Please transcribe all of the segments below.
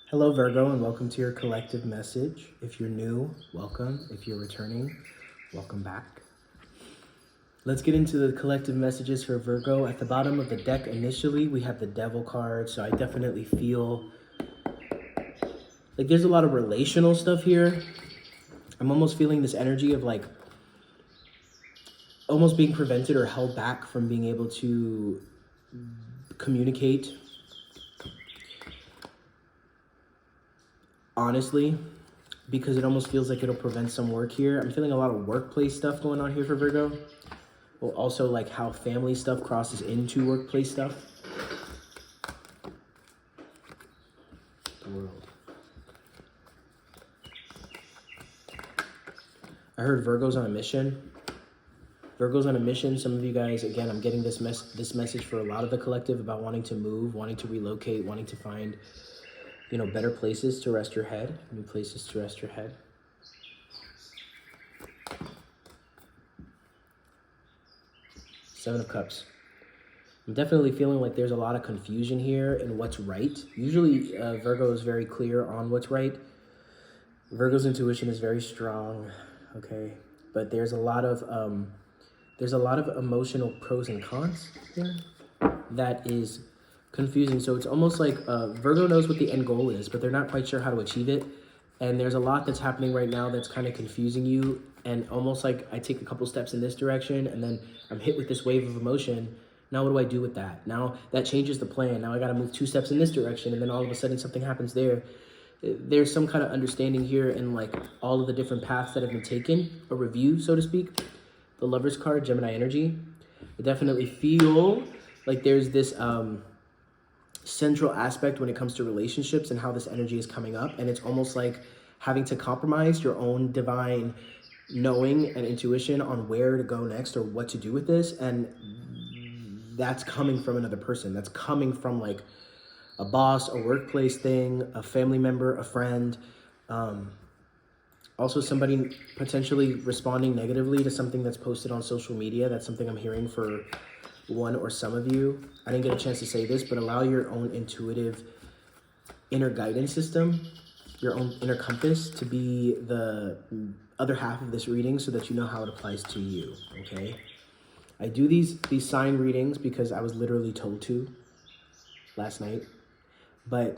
Hello, Virgo, and welcome to your collective message. If you're new, welcome. If you're returning, welcome back. Let's get into the collective messages for Virgo. At the bottom of the deck, initially, we have the Devil card, so I definitely feel like there's a lot of relational stuff here. I'm almost feeling this energy of like almost being prevented or held back from being able to communicate honestly, because it almost feels like it'll prevent some work here. I'm feeling a lot of workplace stuff going on here for Virgo. Well, also like how family stuff crosses into workplace stuff. The world. I heard Virgo's on a mission. Virgo's on a mission. Some of you guys, again, I'm getting this message for a lot of the collective about wanting to move, wanting to relocate, wanting to find, you know, better places to rest your head, new places to rest your head. Seven of Cups. I'm definitely feeling like there's a lot of confusion here in what's right. Usually Virgo is very clear on what's right. Virgo's intuition is very strong, okay? But there's a lot of emotional pros and cons here that is confusing. So it's almost like Virgo knows what the end goal is, but they're not quite sure how to achieve it. And there's a lot that's happening right now that's kind of confusing you. And almost like I take a couple steps in this direction and then I'm hit with this wave of emotion. Now what do I do with that? Now that changes the plan. Now I got to move 2 steps in this direction. And then all of a sudden something happens there. There's some kind of understanding here in like all of the different paths that have been taken, a review, so to speak. The Lover's card, Gemini energy. I definitely feel like there's this central aspect when it comes to relationships and how this energy is coming up. And it's almost like having to compromise your own divine knowing and intuition on where to go next or what to do with this. And that's coming from another person. That's coming from like a boss, a workplace thing, a family member, a friend. Also somebody potentially responding negatively to something that's posted on social media. That's something I'm hearing for one or some of you. I didn't get a chance to say this, but allow your own intuitive inner guidance system, your own inner compass to be the other half of this reading so that you know how it applies to you, okay? I do these sign readings because I was literally told to last night, but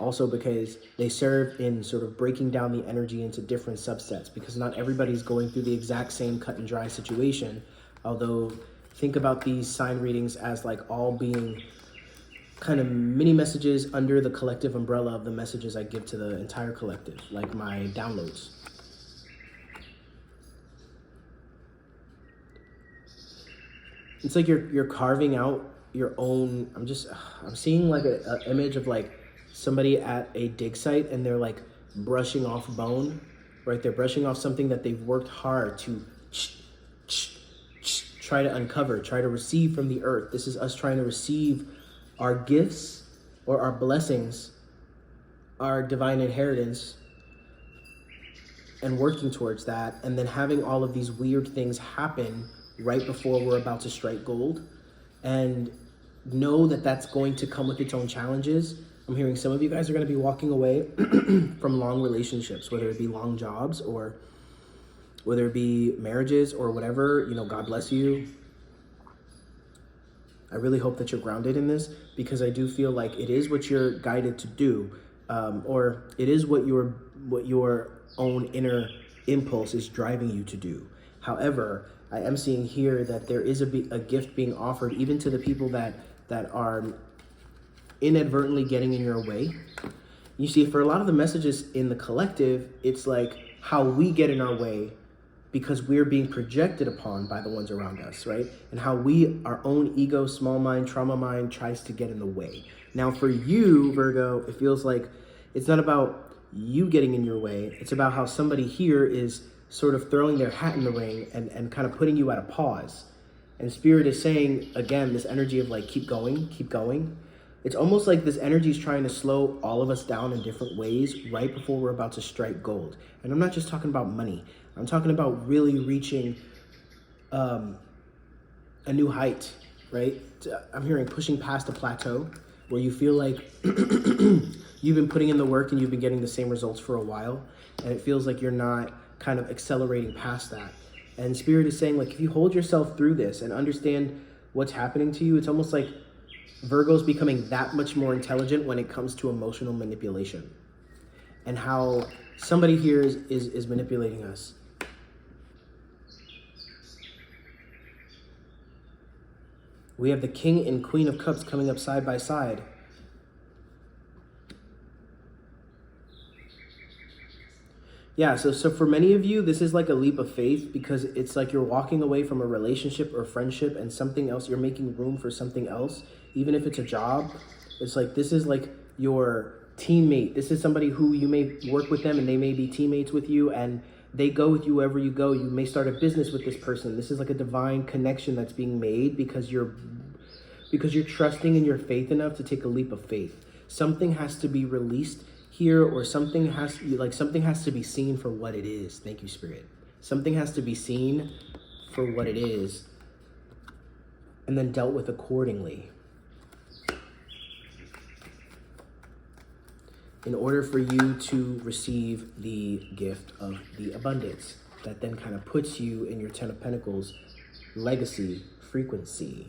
also because they serve in sort of breaking down the energy into different subsets, because not everybody's going through the exact same cut and dry situation. Although think about these sign readings as like all being kind of mini messages under the collective umbrella of the messages I give to the entire collective, like my downloads. It's like you're carving out your own. I'm seeing like an image of like somebody at a dig site and they're like brushing off bone, right? They're brushing off something that they've worked hard to try to uncover, try to receive from the earth. This is us trying to receive our gifts or our blessings, our divine inheritance, and working towards that, and then having all of these weird things happen right before we're about to strike gold. And know that that's going to come with its own challenges. I'm hearing some of you guys are going to be walking away from long relationships, whether it be long jobs or whether it be marriages or whatever, you know, God bless you. I really hope that you're grounded in this, because I do feel like it is what you're guided to do, or it is what your own inner impulse is driving you to do. However, I am seeing here that there is a gift being offered even to the people that are inadvertently getting in your way. You see, for a lot of the messages in the collective, it's like how we get in our way because we're being projected upon by the ones around us, right? And how our own ego, small mind, trauma mind tries to get in the way. Now for you, Virgo, it feels like it's not about you getting in your way. It's about how somebody here is sort of throwing their hat in the ring and kind of putting you at a pause. And Spirit is saying, again, this energy of like, keep going, keep going. It's almost like this energy is trying to slow all of us down in different ways right before we're about to strike gold. And I'm not just talking about money. I'm talking about really reaching a new height, right? I'm hearing pushing past a plateau where you feel like you've been putting in the work and you've been getting the same results for a while, and it feels like you're not kind of accelerating past that. And Spirit is saying, like, if you hold yourself through this and understand what's happening to you, it's almost like Virgo's becoming that much more intelligent when it comes to emotional manipulation and how somebody here is manipulating us. We have the King and Queen of Cups coming up side by side. Yeah, so for many of you, this is like a leap of faith, because it's like you're walking away from a relationship or friendship and something else. You're making room for something else, even if it's a job. It's like this is like your teammate. This is somebody who you may work with them and they may be teammates with you, and they go with you wherever you go. You may start a business with this person. This is like a divine connection that's being made because you're trusting in your faith enough to take a leap of faith. Something has to be released here, or something has to be seen for what it is. Thank you, Spirit. Something has to be seen for what it is and then dealt with accordingly, in order for you to receive the gift of the abundance that then kind of puts you in your 10 of Pentacles legacy frequency.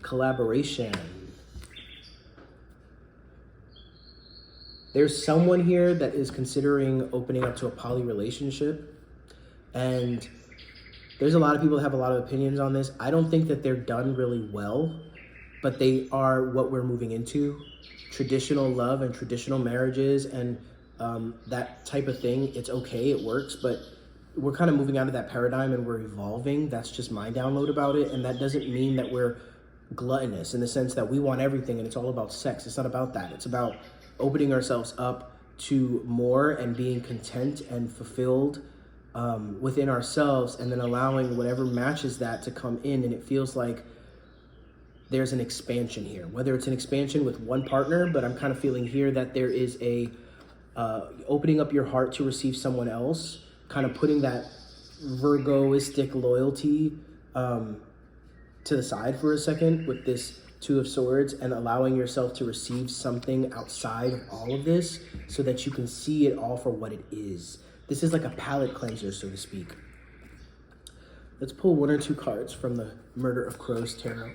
Collaboration. There's someone here that is considering opening up to a poly relationship, and there's a lot of people that have a lot of opinions on this. I don't think that they're done really well, but they are what we're moving into. Traditional love and traditional marriages and that type of thing, it's okay, it works, but we're kind of moving out of that paradigm and we're evolving. That's just my download about it, and that doesn't mean that we're gluttonous in the sense that we want everything and it's all about sex. It's not about that. It's about opening ourselves up to more and being content and fulfilled within ourselves, and then allowing whatever matches that to come in. And it feels like there's an expansion here, whether it's an expansion with one partner, but I'm kind of feeling here that there is a opening up your heart to receive someone else, kind of putting that Virgoistic loyalty to the side for a second with this Two of Swords, and allowing yourself to receive something outside of all of this so that you can see it all for what it is. This is like a palate cleanser, so to speak. Let's pull 1 or 2 cards from the Murder of Crows Tarot.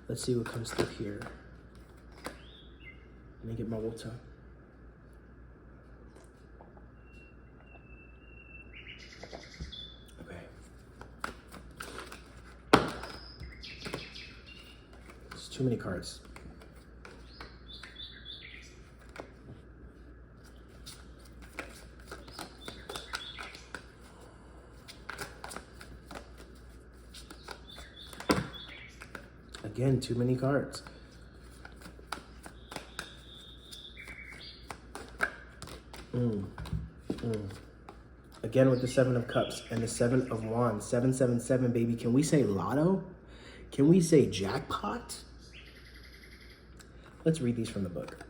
Let's see what comes through here. Let me get my water. Too many cards. Again, too many cards. Again with the 7 of Cups and the 7 of Wands. 777, baby. Can we say lotto? Can we say jackpot? Let's read these from the book.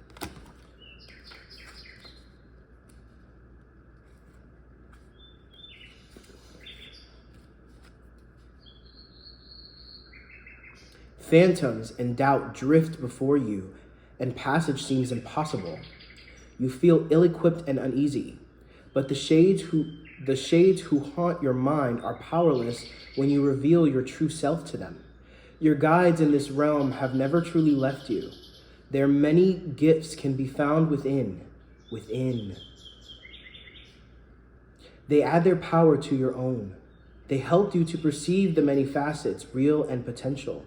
Phantoms and doubt drift before you, and passage seems impossible. You feel ill-equipped and uneasy, but the shades who haunt your mind are powerless when you reveal your true self to them. Your guides in this realm have never truly left you. Their many gifts can be found within. They add their power to your own. They helped you to perceive the many facets, real and potential.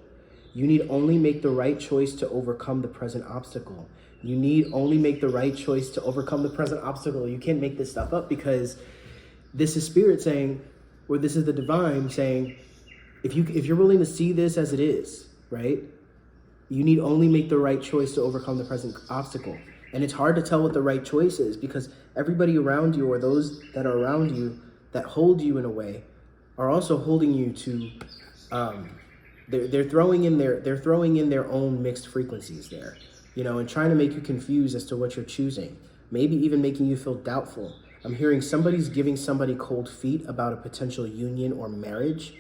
You need only make the right choice to overcome the present obstacle. You need only make the right choice to overcome the present obstacle. You can't make this stuff up, because this is Spirit saying, or this is the divine saying, if you're willing to see this as it is, right? You need only make the right choice to overcome the present obstacle. And it's hard to tell what the right choice is, because everybody around you, or those that are around you that hold you in a way, are also holding you to, they're throwing in their own mixed frequencies there, and trying to make you confused as to what you're choosing. Maybe even making you feel doubtful. I'm hearing somebody's giving somebody cold feet about a potential union or marriage.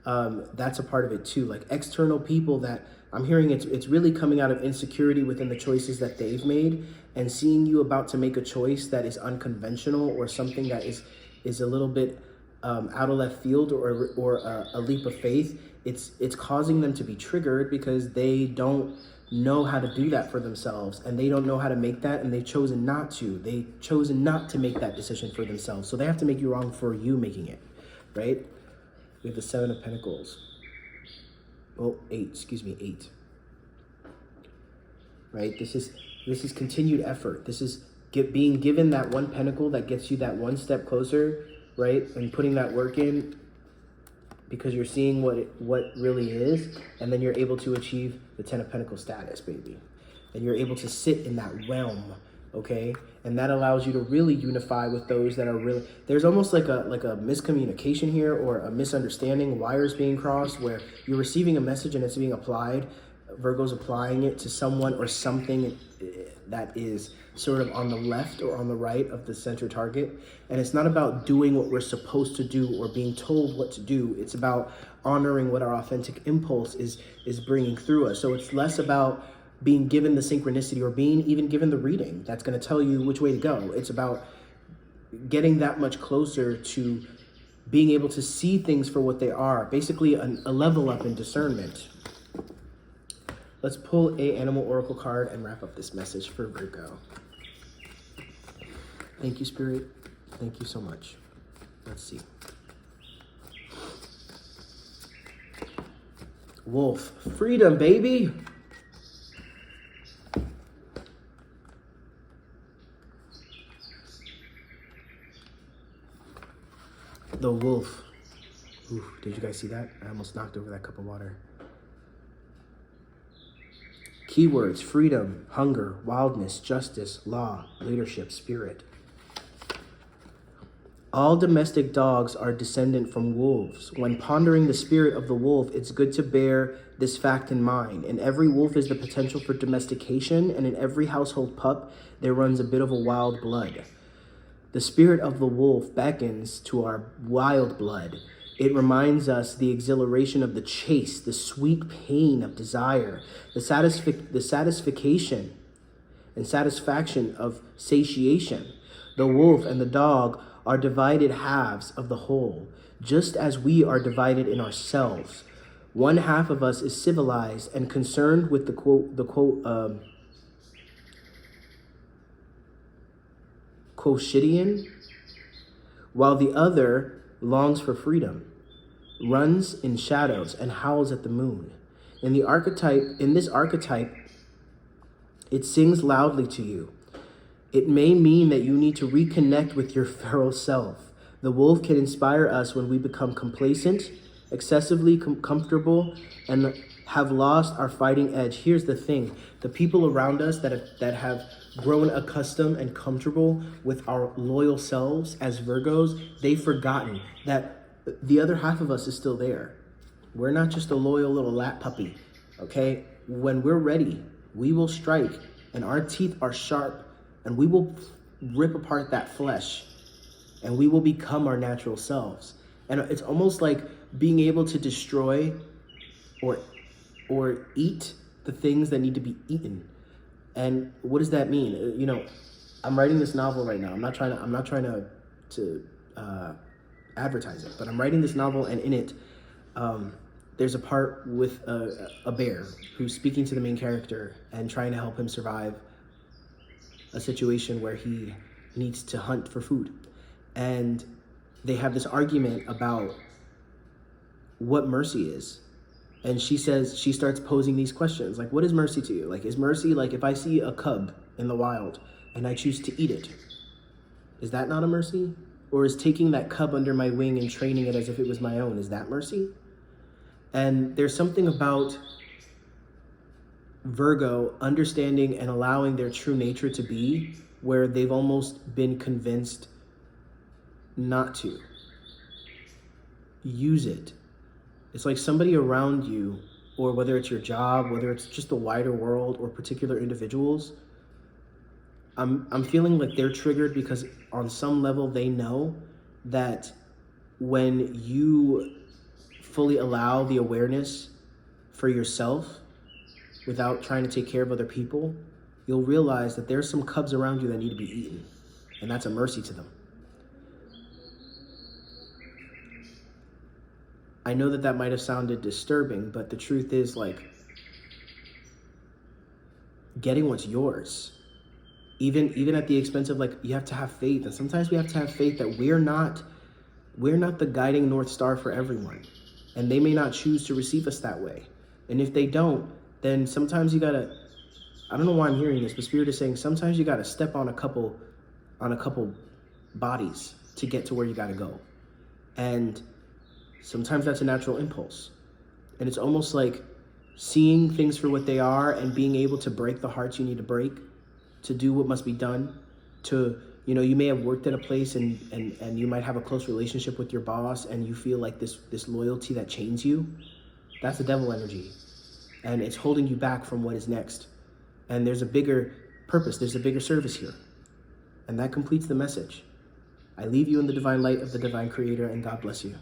That's a part of it too. Like external people that I'm hearing it's really coming out of insecurity within the choices that they've made, and seeing you about to make a choice that is unconventional, or something that is a little bit out of left field, or a leap of faith. It's causing them to be triggered because they don't know how to do that for themselves, and they don't know how to make that, and they've chosen not to. They've chosen not to make that decision for themselves. So they have to make you wrong for you making it, right? We have the Seven of Pentacles. Oh, eight. Right? This is continued effort. This is being given that one pentacle that gets you that one step closer, right? And putting that work in, because you're seeing what really is, and then you're able to achieve the Ten of Pentacles status, baby. And you're able to sit in that realm, okay? And that allows you to really unify with those that are really, there's almost like a miscommunication here, or a misunderstanding, wires being crossed, where you're receiving a message and it's being applied. Virgo's applying it to someone or something that is sort of on the left or on the right of the center target. And it's not about doing what we're supposed to do or being told what to do. It's about honoring what our authentic impulse is bringing through us. So it's less about being given the synchronicity, or being even given the reading that's going to tell you which way to go. It's about getting that much closer to being able to see things for what they are. Basically a level up in discernment. Let's pull a Animal Oracle card and wrap up this message for Virgo. Thank you, Spirit. Thank you so much. Let's see. Wolf. Freedom, baby. The wolf. Ooh, did you guys see that? I almost knocked over that cup of water. Keywords: freedom, hunger, wildness, justice, law, leadership, spirit. All domestic dogs are descendant from wolves. When pondering the spirit of the wolf, it's good to bear this fact in mind. In every wolf is the potential for domestication, and in every household pup, there runs a bit of a wild blood. The spirit of the wolf beckons to our wild blood. It reminds us the exhilaration of the chase, the sweet pain of desire, the satisfaction and satisfaction of satiation. The wolf and the dog are divided halves of the whole, just as we are divided in ourselves. One half of us is civilized and concerned with the quotidien, while the other longs for freedom, runs in shadows, and howls at the moon. In this archetype, it sings loudly to you. It may mean that you need to reconnect with your feral self. The wolf can inspire us when we become complacent, excessively comfortable, and have lost our fighting edge. Here's the thing: the people around us that have grown accustomed and comfortable with our loyal selves as Virgos, they've forgotten that the other half of us is still there. We're not just a loyal little lap puppy, okay? When we're ready, we will strike, and our teeth are sharp, and we will rip apart that flesh, and we will become our natural selves. And it's almost like being able to destroy or eat the things that need to be eaten. And what does that mean? You know, I'm writing this novel right now. I'm not trying to advertise it, but I'm writing this novel, and in it, there's a part with a bear who's speaking to the main character and trying to help him survive a situation where he needs to hunt for food. And they have this argument about what mercy is. And she starts posing these questions, like, what is mercy to you? Like, is mercy like if I see a cub in the wild and I choose to eat it? Is that not a mercy? Or is taking that cub under my wing and training it as if it was my own, is that mercy? And there's something about Virgo understanding and allowing their true nature to be, where they've almost been convinced not to use it. It's like somebody around you, or whether it's your job, whether it's just the wider world or particular individuals, I'm feeling like they're triggered because on some level they know that when you fully allow the awareness for yourself, without trying to take care of other people, you'll realize that there's some cubs around you that need to be eaten. And that's a mercy to them. I know that that might have sounded disturbing, but the truth is, like, getting what's yours, even at the expense of, like, you have to have faith. And sometimes we have to have faith that we're not the guiding North Star for everyone. And they may not choose to receive us that way. And if they don't, then sometimes you gotta, I don't know why I'm hearing this, but Spirit is saying sometimes you gotta step on a couple bodies to get to where you gotta go. And sometimes that's a natural impulse. And it's almost like seeing things for what they are and being able to break the hearts you need to break, to do what must be done, to, you know, you may have worked at a place and you might have a close relationship with your boss and you feel like this loyalty that chains you. That's the devil energy. And it's holding you back from what is next. And there's a bigger purpose, there's a bigger service here. And that completes the message. I leave you in the divine light of the divine creator, and God bless you.